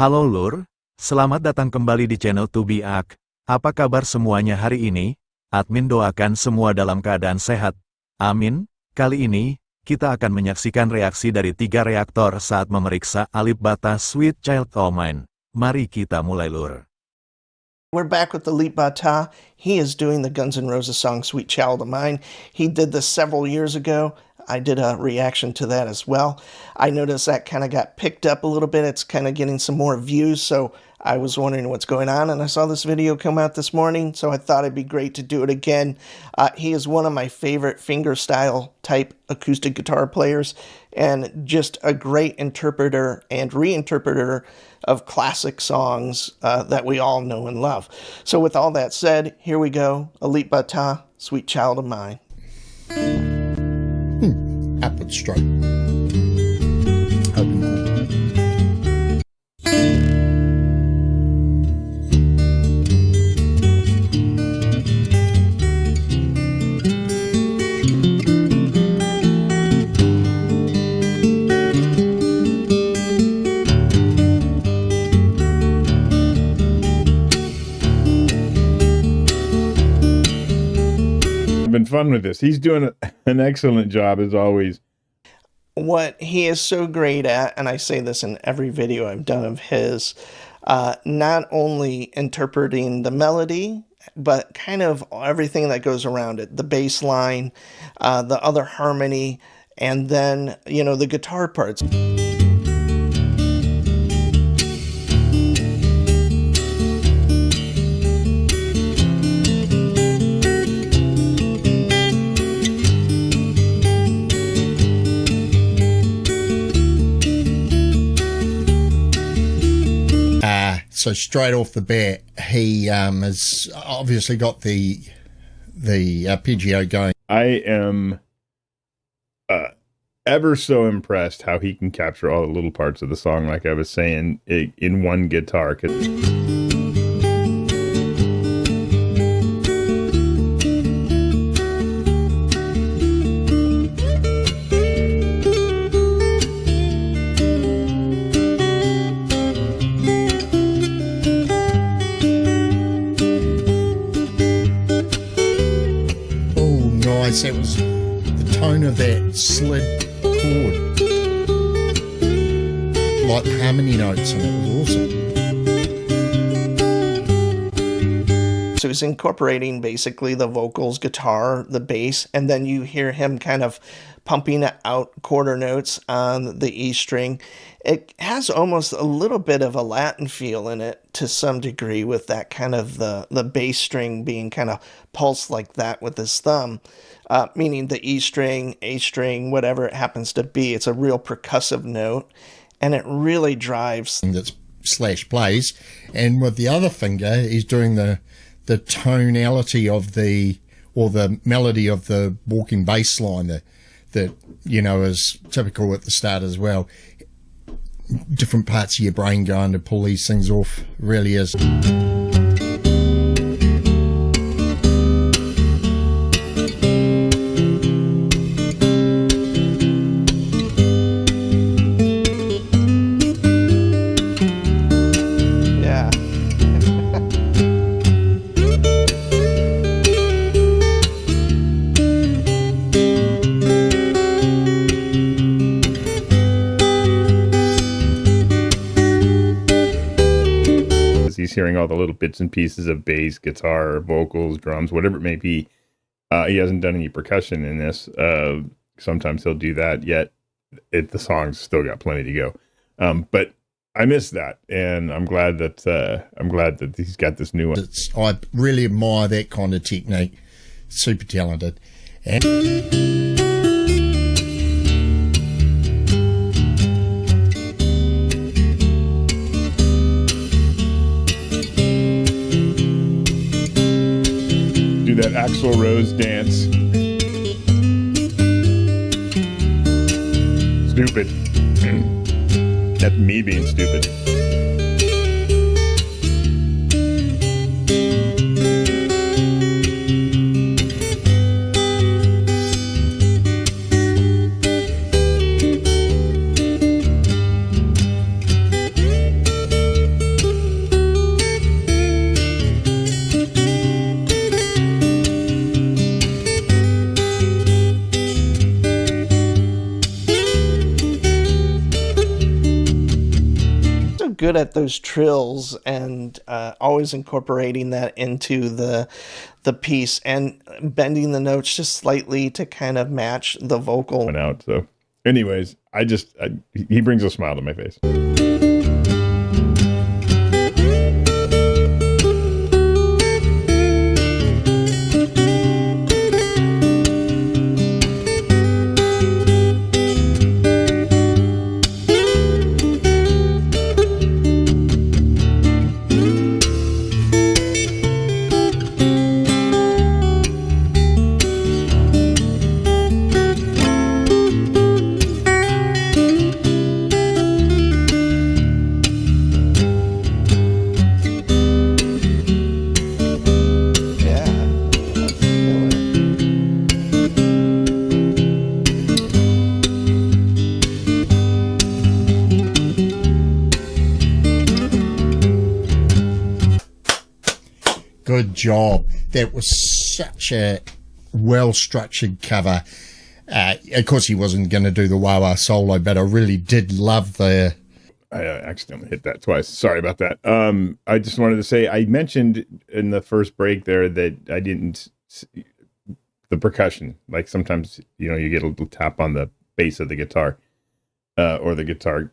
Halo Lur, selamat datang kembali di channel Tua Akui. Apa kabar semuanya hari ini? Admin doakan semua dalam keadaan sehat. Amin. Kali ini, kita akan menyaksikan reaksi dari 3 reaktor saat memeriksa Alip Ba Ta Sweet Child O' Mine. Mari kita mulai Lur. We're back with Alip Ba Ta. He is doing the Guns N' Roses song Sweet Child of Mine. He did this several years ago. I did a reaction to that as well. I noticed that kind of got picked up a little bit. It's kind of getting some more views, so I was wondering what's going on, and I saw this video come out this morning, so I thought it'd be great to do it again. He is one of my favorite fingerstyle type acoustic guitar players, and just a great interpreter and reinterpreter of classic songs that we all know and love. So with all that said, here we go. Alip Ba Ta, Sweet Child of Mine. Upward stroke. Been fun with this. He's doing an excellent job as always. What he is so great at, and I say this in every video I've done of his, not only interpreting the melody, but kind of everything that goes around it, the bass line, the other harmony, and then, you know, the guitar parts. So straight off the bat, he has obviously got the PGO going. I am ever so impressed how he can capture all the little parts of the song, like I was saying, in one guitar. It was the tone of that slid chord, like harmony notes, and it was awesome. So he's incorporating basically the vocals, guitar, the bass, and then you hear him kind of pumping out quarter notes on the E string. It has almost a little bit of a Latin feel in it to some degree, with that kind of the bass string being kind of pulsed like that with his thumb. Meaning the E string, A string, whatever it happens to be. It's a real percussive note, and it really drives. That's slash plays, and with the other finger, he's doing the tonality of the melody of the walking bass line that you know is typical at the start as well. Different parts of your brain going to pull these things off. Really is. He's hearing all the little bits and pieces of bass, guitar, vocals, drums, whatever it may be. He hasn't done any percussion in this. Sometimes he'll do that, yet the song's still got plenty to go. But I miss that, and I'm glad that he's got this new one. I really admire that kind of technique. Super talented. Do that Axl Rose dance. Stupid. That's me being stupid. good at those trills and always incorporating that into the piece and bending the notes just slightly to kind of match the vocal. Went out. So, anyways, he brings a smile to my face. Good job. That was such a well-structured cover. Of course, he wasn't going to do the wah-wah solo, but I really did love the... I accidentally hit that twice. Sorry about that. I just wanted to say, I mentioned in the first break there that I didn't... The percussion. Like sometimes, you get a little tap on the bass of the guitar or the guitar.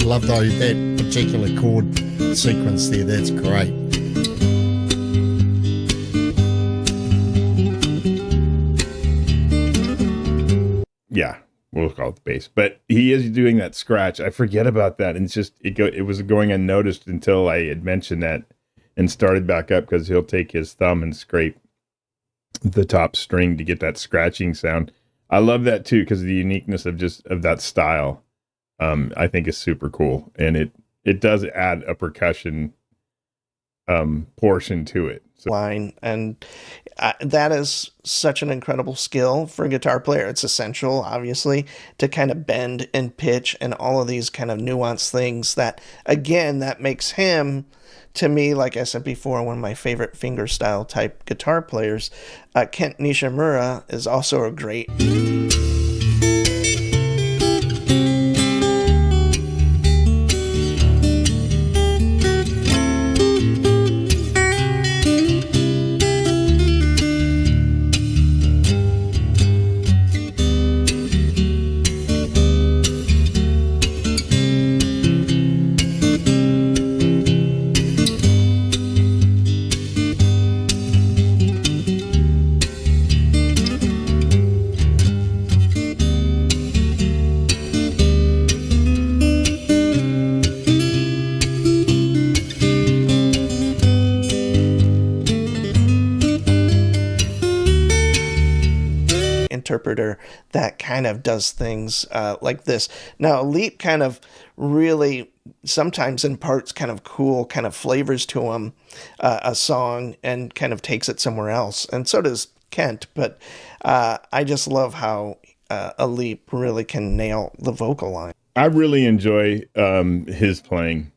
Love though that particular chord sequence there. That's great. Yeah, we'll call it the bass. But he is doing that scratch. I forget about that, and it's just it was going unnoticed until I had mentioned that and started back up, because he'll take his thumb and scrape the top string to get that scratching sound. I love that too, because the uniqueness of that style. I think is super cool, and it does add a percussion portion to it. So. Line, and that is such an incredible skill for a guitar player. It's essential, obviously, to kind of bend and pitch and all of these kind of nuanced things that, again, that makes him, to me, like I said before, one of my favorite fingerstyle type guitar players. Kent Nishimura is also a great... interpreter that kind of does things like this. Now, Alip kind of really sometimes imparts kind of cool kind of flavors to him, a song, and kind of takes it somewhere else. And so does Kent, but I just love how Alip really can nail the vocal line. I really enjoy his playing.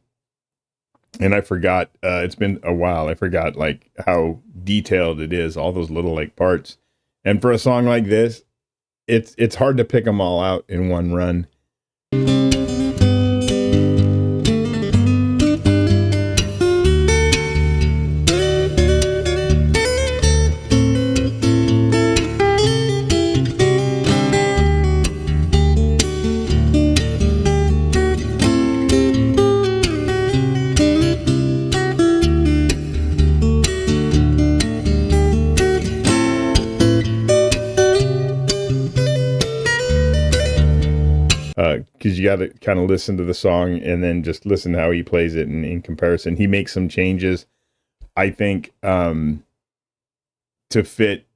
And I forgot, it's been a while, I forgot like how detailed it is, all those little like parts. And for a song like this, it's hard to pick them all out in one run. Because you got to kind of listen to the song and then just listen to how he plays it in comparison. He makes some changes, I think, to fit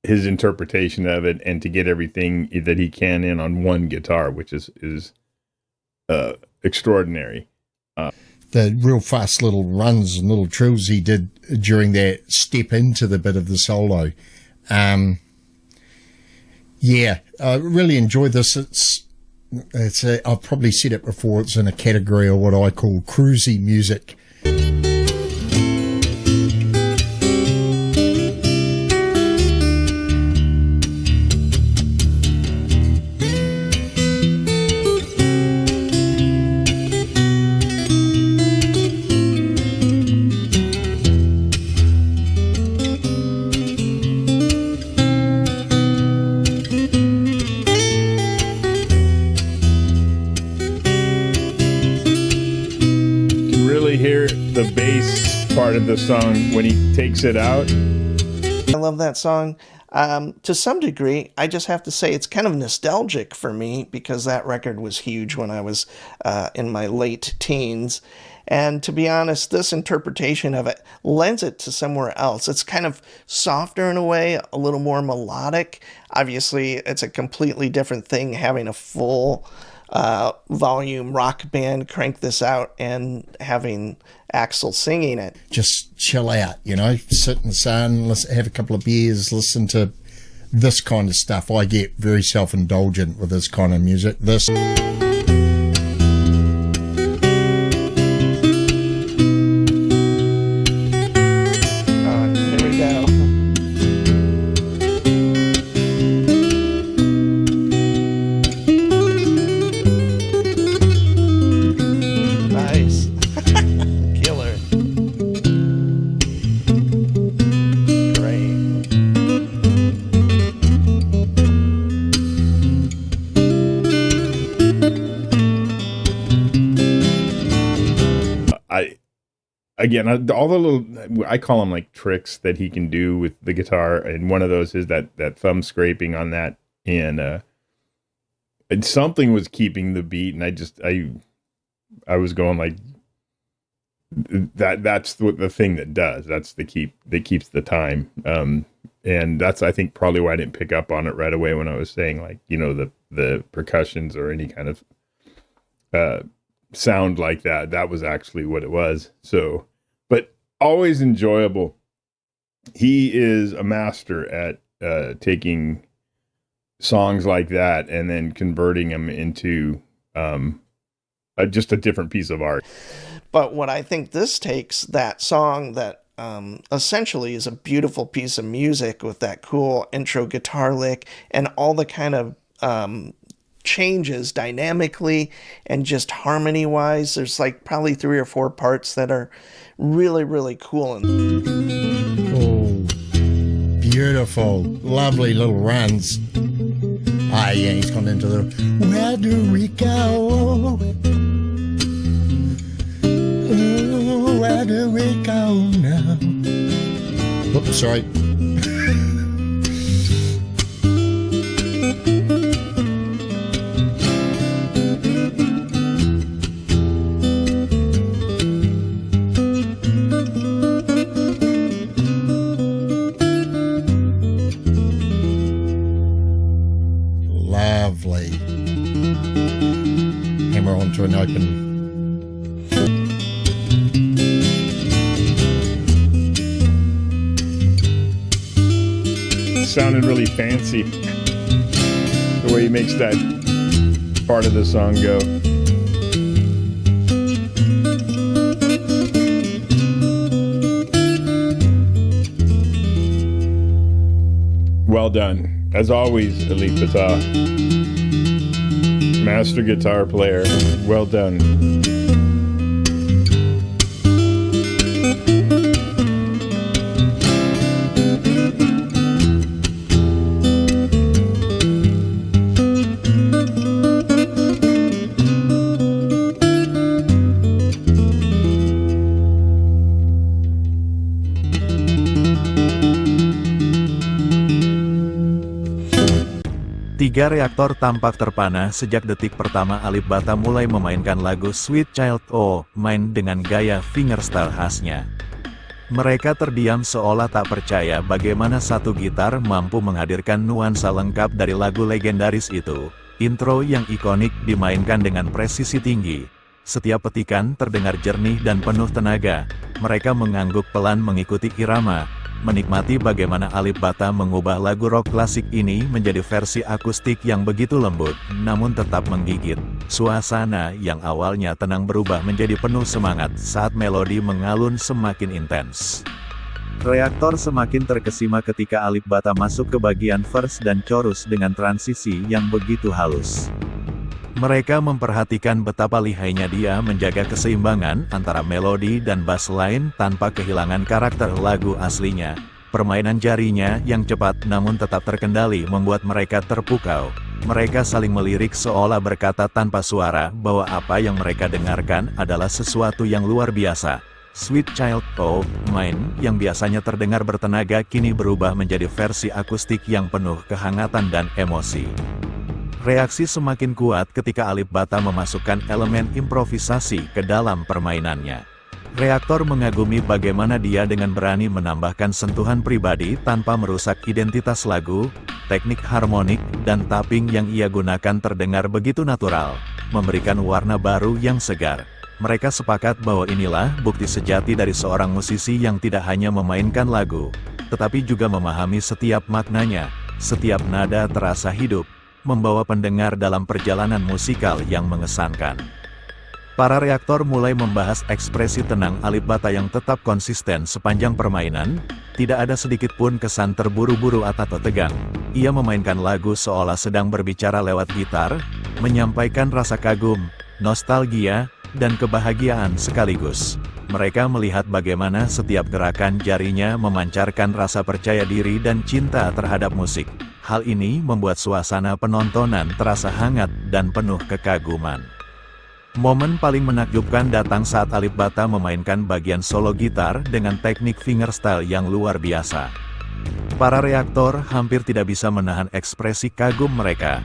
his interpretation of it, and to get everything that he can in on one guitar, which is extraordinary. The real fast little runs and little trills he did during that step into the bit of the solo. Yeah, I really enjoyed this. I've probably said it before, it's in a category of what I call cruisy music. Hear the bass part of the song when he takes it out. I love that song. To some degree, I just have to say it's kind of nostalgic for me because that record was huge when I was in my late teens. And to be honest, this interpretation of it lends it to somewhere else. It's kind of softer in a way, a little more melodic. Obviously, it's a completely different thing having a full volume rock band crank this out and having Axl singing it. Just chill out, you know, sit in the sun, have a couple of beers, listen to this kind of stuff. I get very self-indulgent with this kind of music. This here we go. Nice. Killer. Great. All the little, I call them like tricks that he can do with the guitar, and one of those is that thumb scraping on that, and something was keeping the beat, and I was going like that's the thing that does, that's that keeps the time, and that's, I think, probably why I didn't pick up on it right away when I was saying, like, you know, the percussions or any kind of sound like that was actually what it was. So, but always enjoyable. He is a master at taking songs like that and then converting them into just a different piece of art. But what I think this takes, that song that essentially is a beautiful piece of music with that cool intro guitar lick and all the kind of changes dynamically and just harmony wise. There's like probably 3 or 4 parts that are really, really cool. oh, beautiful, lovely little runs. Ah, yeah, he's gone into the where do we go? Oh, where do we go now? Oops, sorry. Lovely. Hammer onto an open. Sounded really fancy the way he makes that part of the song go. Well done, as always, Alip Ba Ta, master guitar player. Well done. Tiga reaktor tampak terpana sejak detik pertama Alip Ba Ta mulai memainkan lagu Sweet Child O, main dengan gaya fingerstyle khasnya. Mereka terdiam seolah tak percaya bagaimana satu gitar mampu menghadirkan nuansa lengkap dari lagu legendaris itu. Intro yang ikonik dimainkan dengan presisi tinggi. Setiap petikan terdengar jernih dan penuh tenaga. Mereka mengangguk pelan mengikuti irama, menikmati bagaimana Alip Ba Ta mengubah lagu rock klasik ini menjadi versi akustik yang begitu lembut, namun tetap menggigit. Suasana yang awalnya tenang berubah menjadi penuh semangat saat melodi mengalun semakin intens. Reaktor semakin terkesima ketika Alip Ba Ta masuk ke bagian verse dan chorus dengan transisi yang begitu halus. Mereka memperhatikan betapa lihainya dia menjaga keseimbangan antara melodi dan bass line tanpa kehilangan karakter lagu aslinya. Permainan jarinya yang cepat namun tetap terkendali membuat mereka terpukau. Mereka saling melirik seolah berkata tanpa suara bahwa apa yang mereka dengarkan adalah sesuatu yang luar biasa. Sweet Child O' Mine yang biasanya terdengar bertenaga kini berubah menjadi versi akustik yang penuh kehangatan dan emosi. Reaksi semakin kuat ketika Alip Ba Ta memasukkan elemen improvisasi ke dalam permainannya. Reaktor mengagumi bagaimana dia dengan berani menambahkan sentuhan pribadi tanpa merusak identitas lagu. Teknik harmonik dan tapping yang ia gunakan terdengar begitu natural, memberikan warna baru yang segar. Mereka sepakat bahwa inilah bukti sejati dari seorang musisi yang tidak hanya memainkan lagu, tetapi juga memahami setiap maknanya. Setiap nada terasa hidup, membawa pendengar dalam perjalanan musikal yang mengesankan. Para reaktor mulai membahas ekspresi tenang Alip Ba Ta yang tetap konsisten sepanjang permainan. Tidak ada sedikit pun kesan terburu-buru atau tegang. Ia memainkan lagu seolah sedang berbicara lewat gitar, menyampaikan rasa kagum, nostalgia, dan kebahagiaan sekaligus. Mereka melihat bagaimana setiap gerakan jarinya memancarkan rasa percaya diri dan cinta terhadap musik. Hal ini membuat suasana penontonan terasa hangat dan penuh kekaguman. Momen paling menakjubkan datang saat Alip Ba Ta memainkan bagian solo gitar dengan teknik fingerstyle yang luar biasa. Para reaktor hampir tidak bisa menahan ekspresi kagum mereka.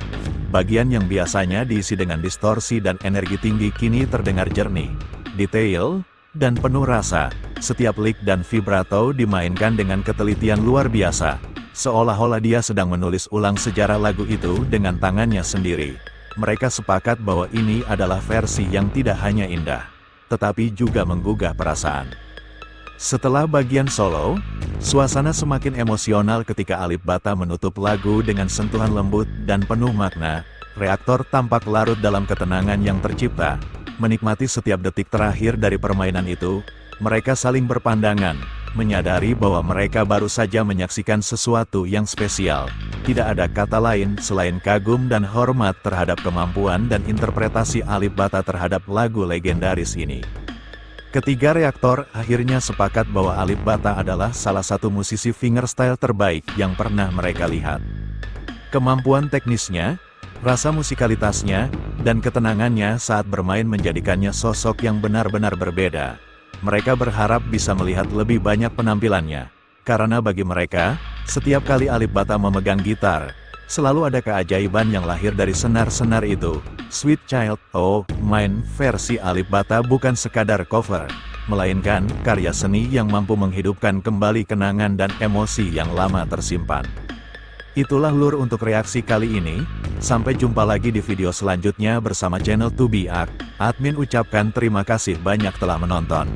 Bagian yang biasanya diisi dengan distorsi dan energi tinggi kini terdengar jernih, detail, dan penuh rasa. Setiap lick dan vibrato dimainkan dengan ketelitian luar biasa. Seolah-olah dia sedang menulis ulang sejarah lagu itu dengan tangannya sendiri. Mereka sepakat bahwa ini adalah versi yang tidak hanya indah, tetapi juga menggugah perasaan. Setelah bagian solo, suasana semakin emosional ketika Alip Ba Ta menutup lagu dengan sentuhan lembut dan penuh makna. Reaktor tampak larut dalam ketenangan yang tercipta. Menikmati setiap detik terakhir dari permainan itu, mereka saling berpandangan, menyadari bahwa mereka baru saja menyaksikan sesuatu yang spesial. Tidak ada kata lain selain kagum dan hormat terhadap kemampuan dan interpretasi Alip Ba Ta terhadap lagu legendaris ini. Ketiga reaktor akhirnya sepakat bahwa Alip Ba Ta adalah salah satu musisi fingerstyle terbaik yang pernah mereka lihat. Kemampuan teknisnya, rasa musikalitasnya, dan ketenangannya saat bermain menjadikannya sosok yang benar-benar berbeda. Mereka berharap bisa melihat lebih banyak penampilannya, karena bagi mereka, setiap kali Alip Ba Ta memegang gitar, selalu ada keajaiban yang lahir dari senar-senar itu. Sweet Child O' Mine versi Alip Ba Ta bukan sekadar cover, melainkan karya seni yang mampu menghidupkan kembali kenangan dan emosi yang lama tersimpan. Itulah lur untuk reaksi kali ini. Sampai jumpa lagi di video selanjutnya bersama channel Tua Akui. Admin ucapkan terima kasih banyak telah menonton.